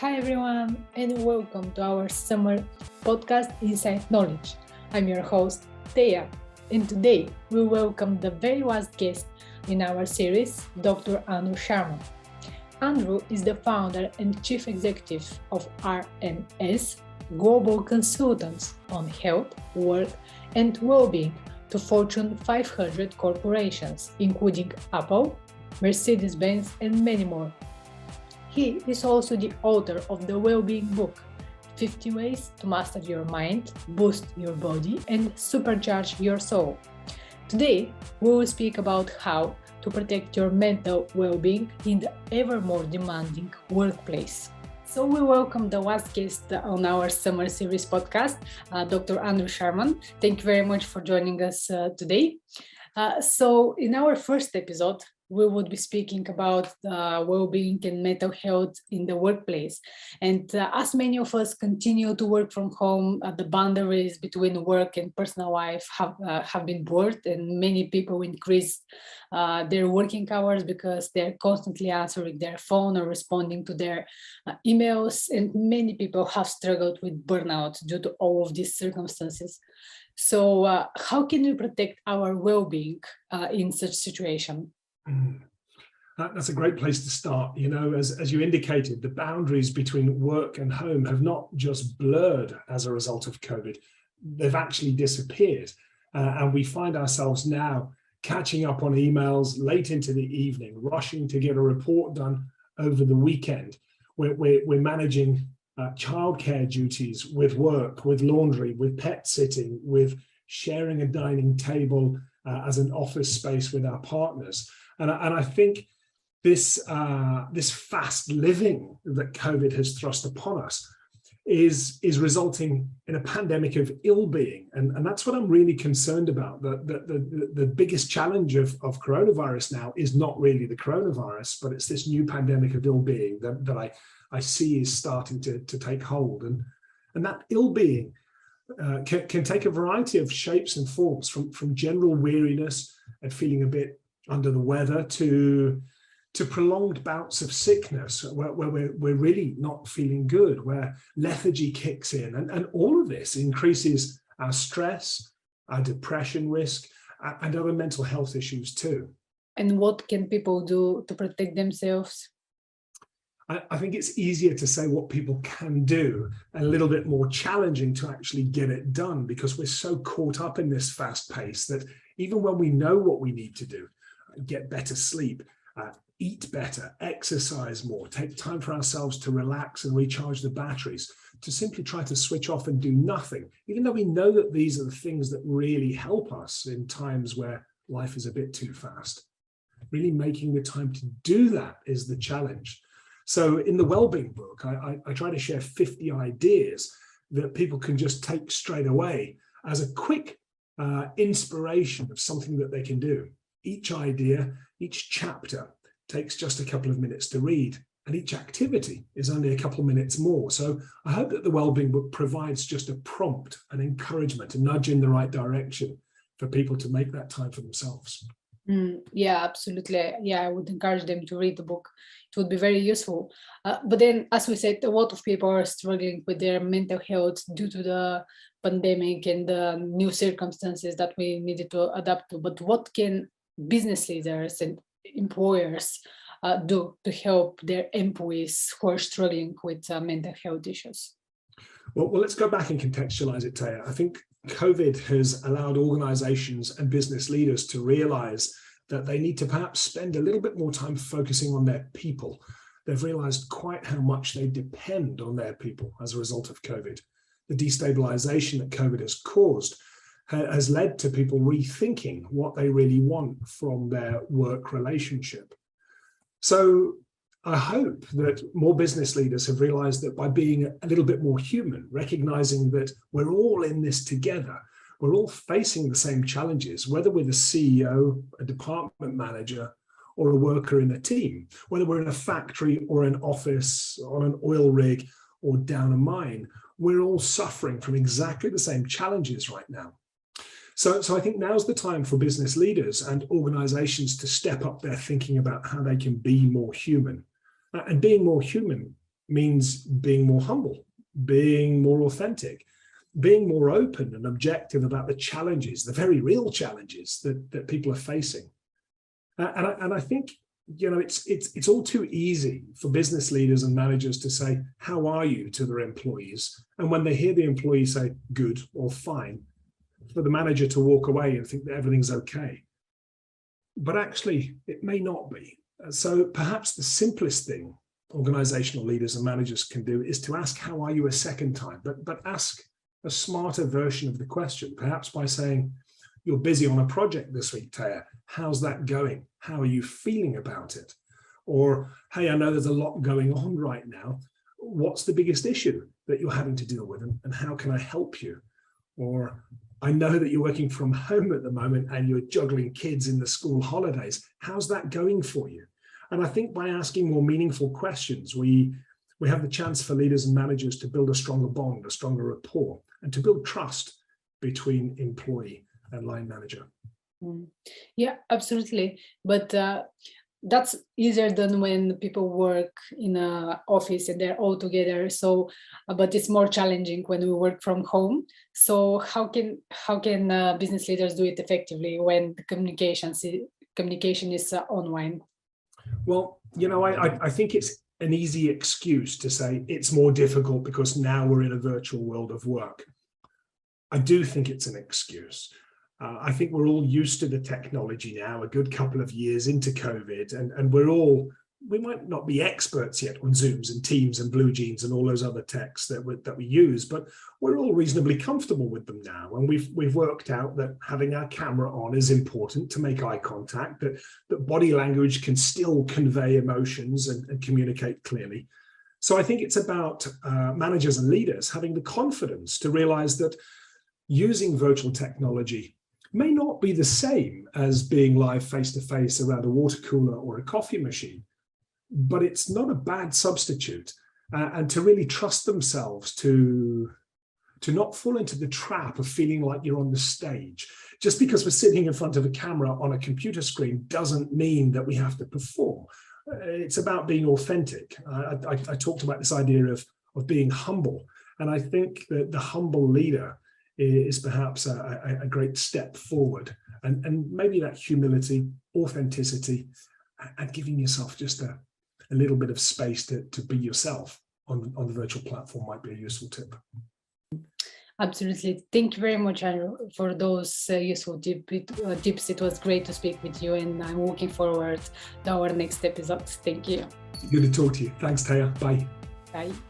Hi everyone, and welcome to our summer podcast Inside Knowledge. I'm your host, Thea, and today we welcome the very last guest in our series, Dr. Andrew Sharman. Andrew is the founder and chief executive of RMS, global consultants on health, work, and well-being to Fortune 500 corporations, including Apple, Mercedes-Benz, and many more. He is also the author of the Wellbeing Book, 50 Ways to Master Your Mind, Boost Your Body, and Supercharge Your Soul. Today, we will speak about how to protect your mental well-being in the ever more demanding workplace. So we welcome the last guest on our summer series podcast, Dr. Andrew Sharman. Thank you very much for joining us today. So in our first episode, we would be speaking about well-being and mental health in the workplace. And as many of us continue to work from home, the boundaries between work and personal life have been blurred, and many people increase their working hours because they're constantly answering their phone or responding to their emails. And many people have struggled with burnout due to all of these circumstances. So how can we protect our well-being in such situation? That's a great place to start. You know, as you indicated, the boundaries between work and home have not just blurred as a result of COVID, they've actually disappeared. And we find ourselves now catching up on emails late into the evening, rushing to get a report done over the weekend. We're managing childcare duties with work, with laundry, with pet sitting, with sharing a dining table as an office space with our partners. And I think this fast living that COVID has thrust upon us is resulting in a pandemic of ill-being. And that's what I'm really concerned about. The biggest challenge of coronavirus now is not really the coronavirus, but it's this new pandemic of ill-being that I see is starting to take hold. And that ill-being can take a variety of shapes and forms, from general weariness and feeling a bit under the weather to prolonged bouts of sickness where we're really not feeling good, where lethargy kicks in. And all of this increases our stress, our depression risk, and other mental health issues too. And what can people do to protect themselves? I think it's easier to say what people can do and a little bit more challenging to actually get it done, because we're so caught up in this fast pace that even when we know what we need to do, get better sleep, eat better, exercise more, take time for ourselves to relax and recharge the batteries, to simply try to switch off and do nothing, even though we know that these are the things that really help us in times where life is a bit too fast. Really making the time to do that is the challenge. So in the Wellbeing Book, I try to share 50 ideas that people can just take straight away as a quick inspiration of something that they can do. Each idea, each chapter takes just a couple of minutes to read, and each activity is only a couple of minutes more. So I hope that the Wellbeing Book provides just a prompt, an encouragement, a nudge in the right direction for people to make that time for themselves. Yeah, absolutely. Yeah, I would encourage them to read the book. It would be very useful. But then, as we said, a lot of people are struggling with their mental health due to the pandemic and the new circumstances that we needed to adapt to. But what can business leaders and employers do to help their employees who are struggling with mental health issues? Well, let's go back and contextualize it, Taya. I think COVID has allowed organizations and business leaders to realize that they need to perhaps spend a little bit more time focusing on their people. They've realized quite how much they depend on their people as a result of COVID. The destabilization that COVID has caused has led to people rethinking what they really want from their work relationship. So I hope that more business leaders have realized that by being a little bit more human, recognizing that we're all in this together, we're all facing the same challenges, whether we're the CEO, a department manager, or a worker in a team, whether we're in a factory or an office, on an oil rig, or down a mine, we're all suffering from exactly the same challenges right now. So I think now's the time for business leaders and organizations to step up their thinking about how they can be more human. And being more human means being more humble, being more authentic, being more open and objective about the challenges, the very real challenges that people are facing. And I think, it's all too easy for business leaders and managers to say, how are you, to their employees? And when they hear the employee say good or fine, for the manager to walk away and think that everything's okay. But actually, it may not be. So perhaps the simplest thing organizational leaders and managers can do is to ask, how are you, a second time, but ask a smarter version of the question, perhaps by saying, you're busy on a project this week, Taya. How's that going? How are you feeling about it? Or, hey, I know there's a lot going on right now. What's the biggest issue that you're having to deal with, and how can I help you? Or, I know that you're working from home at the moment and you're juggling kids in the school holidays. How's that going for you? And I think by asking more meaningful questions, we have the chance for leaders and managers to build a stronger bond, a stronger rapport, and to build trust between employee and line manager. Yeah, absolutely. But that's easier than when people work in an office and they're all together. So, but it's more challenging when we work from home. So how can business leaders do it effectively when the communication is online? Well, I think it's an easy excuse to say it's more difficult because now we're in a virtual world of work. I do think it's an excuse. I think we're all used to the technology now, a good couple of years into COVID, and we might not be experts yet on Zooms and Teams and Blue Jeans and all those other techs that we use, but we're all reasonably comfortable with them now. And we've worked out that having our camera on is important to make eye contact, that body language can still convey emotions and communicate clearly. So I think it's about managers and leaders having the confidence to realize that using virtual technology may not be the same as being live face-to-face around a water cooler or a coffee machine, but it's not a bad substitute, and to really trust themselves to not fall into the trap of feeling like you're on the stage. Just because we're sitting in front of a camera on a computer screen doesn't mean that we have to perform. It's about being authentic. I talked about this idea of being humble, and I think that the humble leader is perhaps a great step forward, and maybe that humility, authenticity, and giving yourself just a little bit of space to be yourself on the virtual platform might be a useful tip. Absolutely. Thank you very much, Andrew, for those useful tips. It was great to speak with you, and I'm looking forward to our next episodes. Thank you. Good to talk to you. Thanks, Taya. Bye. Bye.